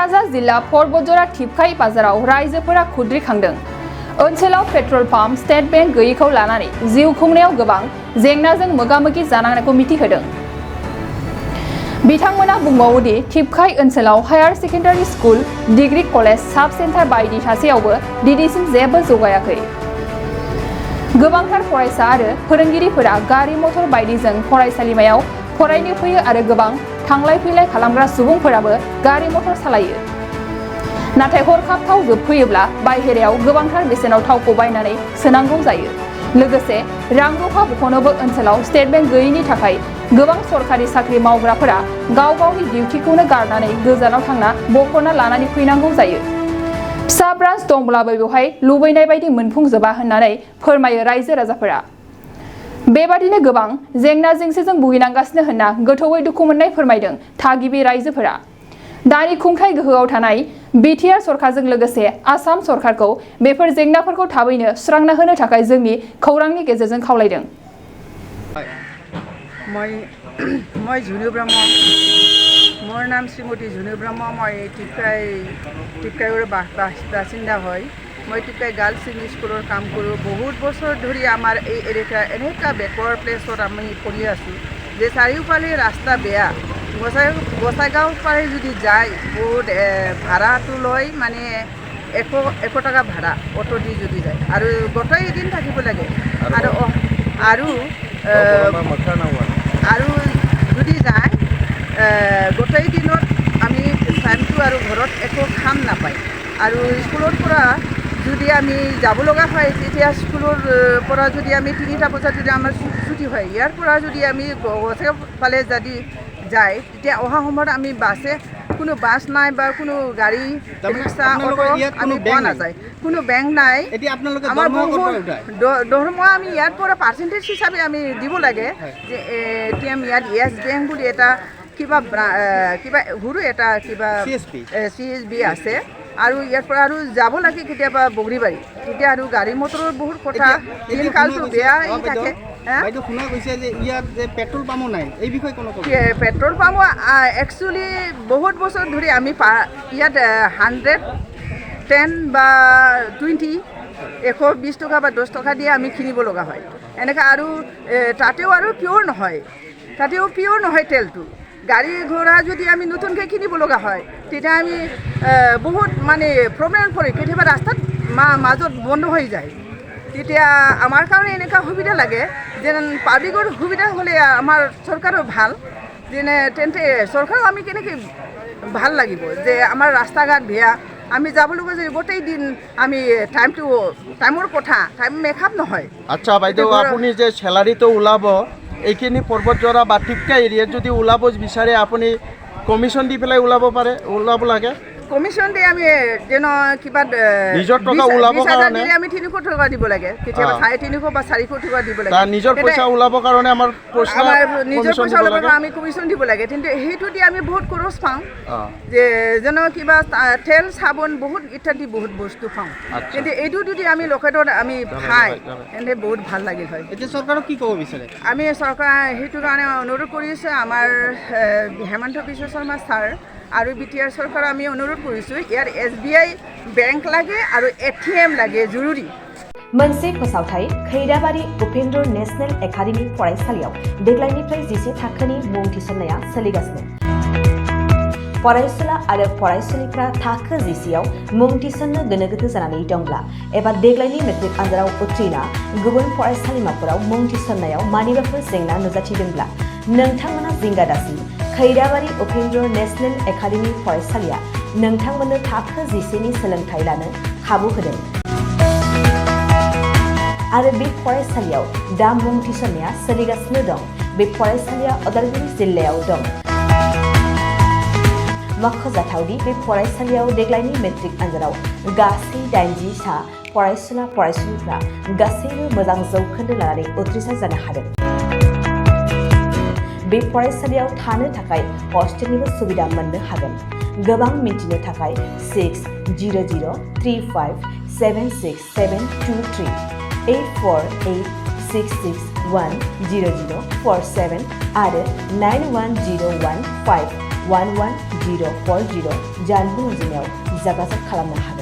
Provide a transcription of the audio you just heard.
क'क्राझार जिल्ला परबतजरा थिपखाय बाजाराव रायजोफोरा खुद्रिखांदों। ओनसोलाव पेट्रल पाम्प स्टेट बेंक गैयैखौ लानानै जिउ खुंनायाव गोबां जेंनाजों मोगा-मोगि जानांनायखौ मिथिहोदों। बिथांमोना बुंबावोदि थिपखाय ओनसोलाव higher secondary school, degree college, साब सेन्टार बायदि थासेयावबो दिनैसिम जेबो जौगायाखै। गोबांथार फरायसा आरो फोरोंगिरिफोरा गारि मटर बायदिजों फरायसालिमायाव फरायनो फैयो आरो गोबां थांलाय फैलाय खालामग्रा सुबुंफोराबो गारि मटर सालायो। नाथाय हरखाब थाव जोबफैयोब्ला बायहेरायाव गोबांथार बेसेनाव थावखौ बायनानै सोनांगौ जायो। लोगोसे रां रुफा बुख'नोबो ओनसोलाव स्टेट बेंक गैयैनि थाखाय गोबां सरखारि साख्रि मावग्राफोरा गाव गावनि डिउटिखौनो गारनानै गोजानाव थांना बख'ना लानानै फैनांगौ जायो। फिसा ब्रान्स दंब्लाबो बेवहाय लुबैनाय बायदि मोनफुंजोबा होननानै फोरमायो रायजो राजाफोरा। बेबादिनो गोबां जेंना जेंसिजों भुगिनांगासिनो होनना गोथौयै दुखु मोननाय फोरमायदों थागिबि रायजोफोरा। दानि खुंथाय गोहोआव थानाय बिटिआर सरकारजों लोगोसे आसाम सरकारखौ बेफोर जेंनाफोरखौ थाबैनो सुस्रांना होनो थाखाय जोंनि खौरांनि गेजेरजों खावलायदों। মই ঝুনু ব্ৰহ্ম, মোৰ নাম শ্ৰীমতী ঝুনু ব্ৰহ্ম। মই টিপকাইৰ বাসিন্দা হয়। মই টিপকাই গাৰ্লছ এম ই স্কুলৰ কাম কৰোঁ। বহুত বছৰ ধৰি আমাৰ এই এলেকা এনেকুৱা বেকৱাৰ্ড প্লেছত আমি পঢ়ি আছোঁ যে চাৰিওফালে ৰাস্তা বেয়া। গোসাইগাঁও পাৰে যদি যায় বহুত ভাড়াটো লয়, মানে 100 টকা ভাড়া অটো দি যদি যায়, আৰু গোটেই দিন থাকিব লাগে। আৰু যদি যায় গোটেই দিনত আমি টাইমটো আৰু ঘৰত একো খাম নাপায়। আৰু স্কুলৰ পৰা যদি আমি যাব লগা হয়, তেতিয়া স্কুলৰ পৰা যদি আমি 3টা বজাত যদি আমাৰ ছুটি হয়, ইয়াৰ পৰা যদি আমি ফালে যদি যায়, তেতিয়া অহা সময়ত আমি কোনো বাছ নাই বা কোনো গাড়ী ৰিক্সা অটো আমি পোৱা নাযায়, কোনো বেংক নাই। আমাৰ দৰমহা আমি ইয়াৰ পৰা পাৰ্চেণ্টেজ হিচাপে আমি দিব লাগে যে এতিয়া ইয়াত য়েছ বেংক বুলি এটা কিবা সৰু এটা CSB আছে। আৰু ইয়াৰ পৰা আৰু যাব লাগে কেতিয়াবা বগৰীবাৰী, তেতিয়া আৰু গাড়ী মটৰৰ বহুত কথা, দিনকালটো বেয়া থাকে। পেট্ৰল পাম্পো নাই, এই বিষয়ে কোনো পেট্ৰল পাম্প একচুৱেলি বহুত বছৰ ধৰি আমি ইয়াত 110 বা 20 120 টকা বা 10 টকা দিয়ে আমি কিনিব লগা হয় এনেকৈ। আৰু তাতেও আৰু পিয়ৰ নহয় তেলটো। গাড়ী ঘোঁৰা যদি আমি নতুনকৈ কিনিব লগা হয়, তেতিয়া আমি বহুত মানে প্ৰব্লেম পৰে। কেতিয়াবা ৰাস্তাত মাজত বন্ধ হৈ যায়। তেতিয়া আমাৰ কাৰণে এনেকুৱা সুবিধা লাগে যেন পাব্লিকৰ সুবিধা হ'লে আমাৰ চৰকাৰৰ ভাল, যেনে তেন্তে চৰকাৰক আমি কেনেকৈ ভাল লাগিব যে আমাৰ ৰাস্তা ঘাট বেয়া, আমি যাব লগা যে গোটেই দিন আমি টাইমৰ কথা মেকআপ নহয়। আচ্ছা বাইদেউ, আপুনি যে চেলাৰীটো ওলাব, এইখিনি পৰ্বতজৰা বা টিপকা এৰিয়াত যদি ওলাব বিচাৰে, আপুনি কমিশ্যন দি পেলাই ওলাব লাগে। কমিশ্যন দি আমি যেন কিবা নিজৰ টকা ওলাবৰ কাৰণে আমি 300 টকা দিব লাগে, কেতিয়াবা 350 বা 400 টকা দিব লাগে। নিজৰ পইচা ওলাবৰ কাৰণে নিজৰ পইচা ওলাবৰ কাৰণে আমি কমিশ্যন দিব লাগে। কিন্তু সেইটো দি আমি বহুত খৰচ পাওঁ, যে যেন কিবা তেল চাবোন বহুত ইত্যাদি বহুত বস্তু পাওঁ। কিন্তু এইটো যদি আমি লকেটত আমি খাই তেন্তে বহুত ভাল লাগিল হয়। এতিয়া চৰকাৰক কি ক'ব বিচাৰে? আমি চৰকাৰ সেইটো কাৰণে অনুৰোধ কৰিছোঁ, আমাৰ হেমন্ত বিশ্ব শৰ্মা ছাৰ আৰু বিটিআৰ চৰকাৰ আমি অনুৰোধ কৰিছোঁ, ইয়াৰ SBI বেংক লাগে আৰু ATM লাগে জৰুৰী। मोनसे फोसावथाय खैराबारि उपेन्द्र नेशनेल एकाडेमी फरायसालियाव देग्लायनिफ्राय 10 थाखोनि मुं थिसननाया सोलिगासिनो। फरायसुला आरो फरायसुलिफ्रा थाखो 10आव मुं थिसननो गोनो गोथो जानानै दंब्ला एबा देग्लायनि मेट्रिक आनजादाव उथ्रिना गुबुन फरायसालिमाफोराव मुं थिसननायाव मानिबाफोर जेंना नुजाथिदोंब्ला नोंथांमोना जिंगा दासि। खैराबारि उपेन्द्र नेशनेल एकाडेमी फरायसालिया नोंथांमोननो थाखो 10नि सोलोंथाय लानो खाबु होदों। आरो बे फरायसालियाव दा मुं थिसननाया सोलिगासिनो दं। बे फरायसालिया उदालगुरि जिल्लायाव दं। मख'जाथावदि बे फरायसालियाव देग्लायनि मेट्रिक आनजादाव गासै 80 सा फरायसुला फरायसुलिफ्रा गासैबो मोजां जौखोन्दो लानानै उथ्रिसार जानो हादों। बे फरायसालियाव थानो थाखाय हस्टेलनिबो सुबिदा मोननो हागोन। गोबां मिन्थिनो थाखाय 600035767723 8486610047 आरो 910151 111040 जानबुं अनजिमायाव जागाजग खालामनो हागोन।